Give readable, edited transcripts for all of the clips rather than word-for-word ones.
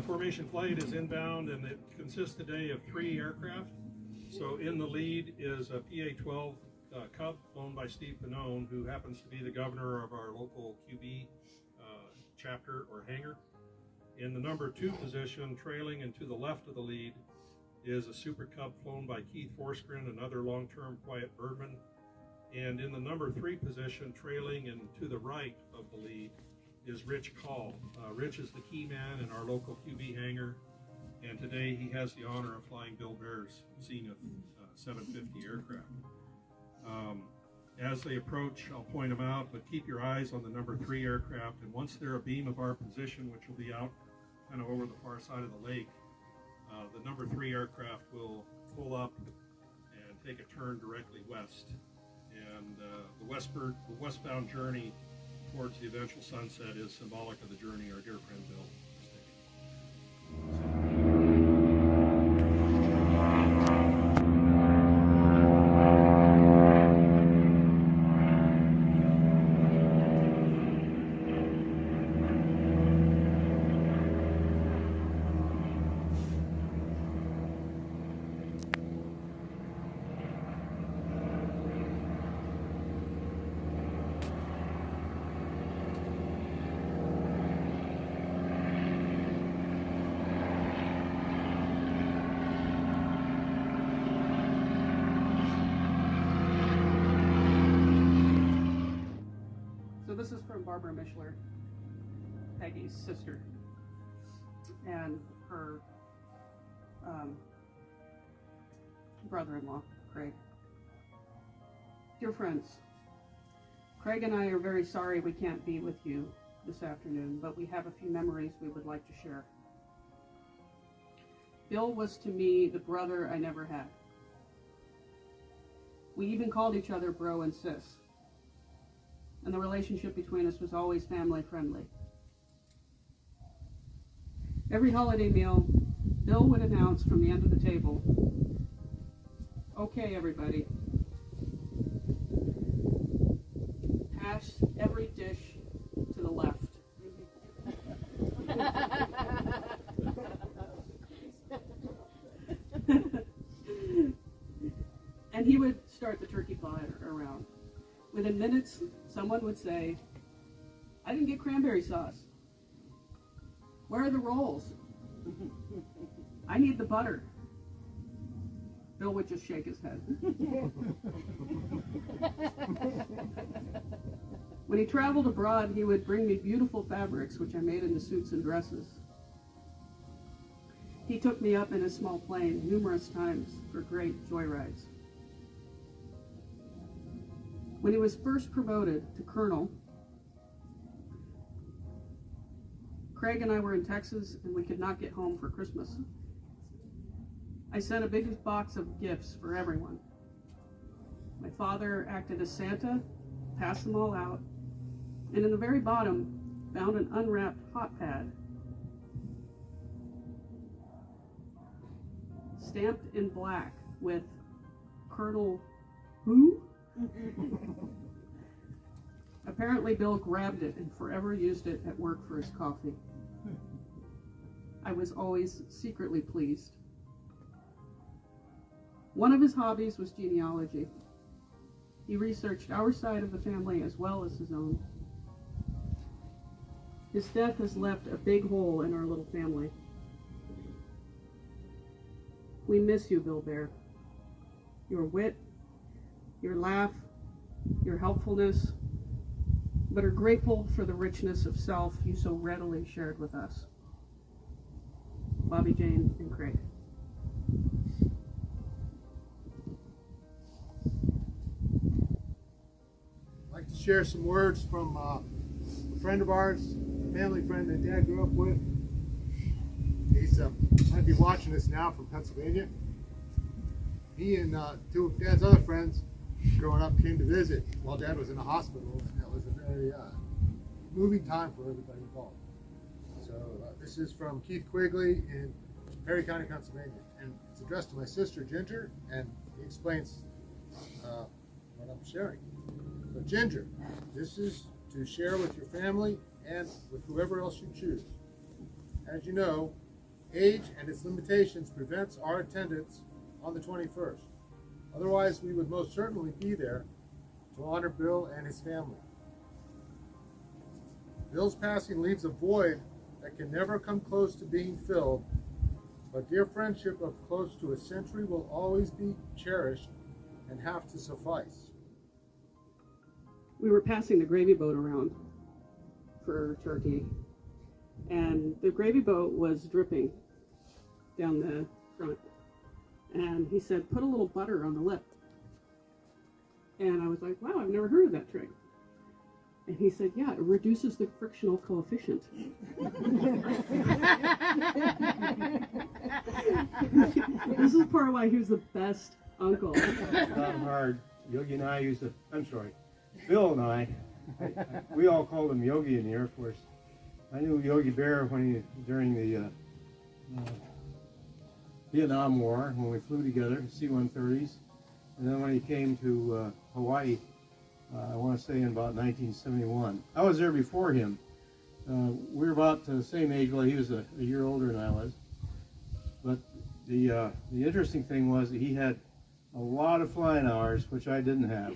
formation flight is inbound, and it consists today of 3 aircraft. So in the lead is a PA-12 Cub flown by Steve Pannone, who happens to be the governor of our local QB chapter or hangar. In the number 2 position, trailing and to the left of the lead, is a Super Cub flown by Keith Forsgren, another long-term quiet birdman. And in the number 3 position, trailing and to the right of the lead, is Rich Call. Rich is the key man in our local QB hangar, and today he has the honor of flying Bill Bear's Zenith 750 aircraft. As they approach, I'll point them out, but keep your eyes on the number 3 aircraft, and once they're abeam of our position, which will be out kind of over the far side of the lake, the number 3 aircraft will pull up and take a turn directly west. And the westbound journey towards the eventual sunset is symbolic of the journey our dear friend Bill is taking. This is from Barbara Mishler, Peggy's sister, and her brother-in-law, Craig. Dear friends, Craig and I are very sorry we can't be with you this afternoon, but we have a few memories we would like to share. Bill was to me the brother I never had. We even called each other bro and sis. And the relationship between us was always family friendly. Every holiday meal, Bill would announce from the end of the table, "Okay, everybody, pass every dish to the left." And he would start the turkey pie around. Within minutes, someone would say, "I didn't get cranberry sauce. Where are the rolls? I need the butter." Bill would just shake his head. When he traveled abroad, he would bring me beautiful fabrics, which I made into suits and dresses. He took me up in his small plane numerous times for great joyrides. When he was first promoted to colonel, Craig and I were in Texas and we could not get home for Christmas. I sent a big box of gifts for everyone. My father acted as Santa, passed them all out, and in the very bottom found an unwrapped hot pad stamped in black with Colonel who? Apparently Bill grabbed it and forever used it at work for his coffee. I was always secretly pleased. One of his hobbies was genealogy. He researched our side of the family as well as his own. His death has left a big hole in our little family. We miss you, Bill Bear. Your wit, your laugh, your helpfulness, but are grateful for the richness of self you so readily shared with us. Bobby, Jane, and Craig. I'd like to share some words from a friend of ours, a family friend that Dad grew up with. He's might be watching this now from Pennsylvania. He and 2 of Dad's other friends growing up came to visit while Dad was in the hospital, and that was a very moving time for everybody involved. So this is from Keith Quigley in Perry County, Pennsylvania, and it's addressed to my sister Ginger, and he explains what I'm sharing. So Ginger, this is to share with your family and with whoever else you choose. As you know, age and its limitations prevents our attendance on the 21st. Otherwise, we would most certainly be there to honor Bill and his family. Bill's passing leaves a void that can never come close to being filled, but dear friendship of close to a century will always be cherished and have to suffice. We were passing the gravy boat around for turkey, and the gravy boat was dripping down the front. And he said, put a little butter on the lip. And I was like, wow, I've never heard of that trick. And he said, yeah, it reduces the frictional coefficient. This is part of why he was the best uncle. It's not hard. Yogi and I Bill and I, we all called him Yogi in the Air Force. I knew Yogi Bear during the Vietnam War, when we flew together, C-130s. And then when he came to Hawaii, I want to say in about 1971. I was there before him. We were about the same age. Well, he was a year older than I was. But the interesting thing was that he had a lot of flying hours, which I didn't have.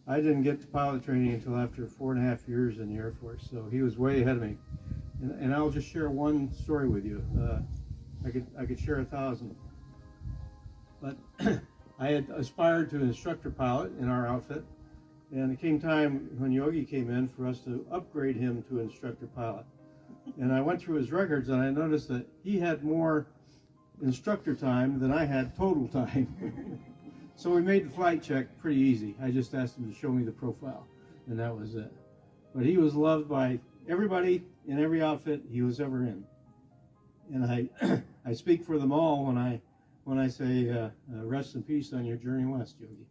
I didn't get to pilot training until after 4.5 years in the Air Force, so he was way ahead of me. And I'll just share one story with you. I could share 1,000. But I had aspired to instructor pilot in our outfit, and it came time when Yogi came in for us to upgrade him to instructor pilot. And I went through his records, and I noticed that he had more instructor time than I had total time. So we made the flight check pretty easy. I just asked him to show me the profile, and that was it. But he was loved by everybody in every outfit he was ever in. And I speak for them all when I say rest in peace on your journey west, Yogi.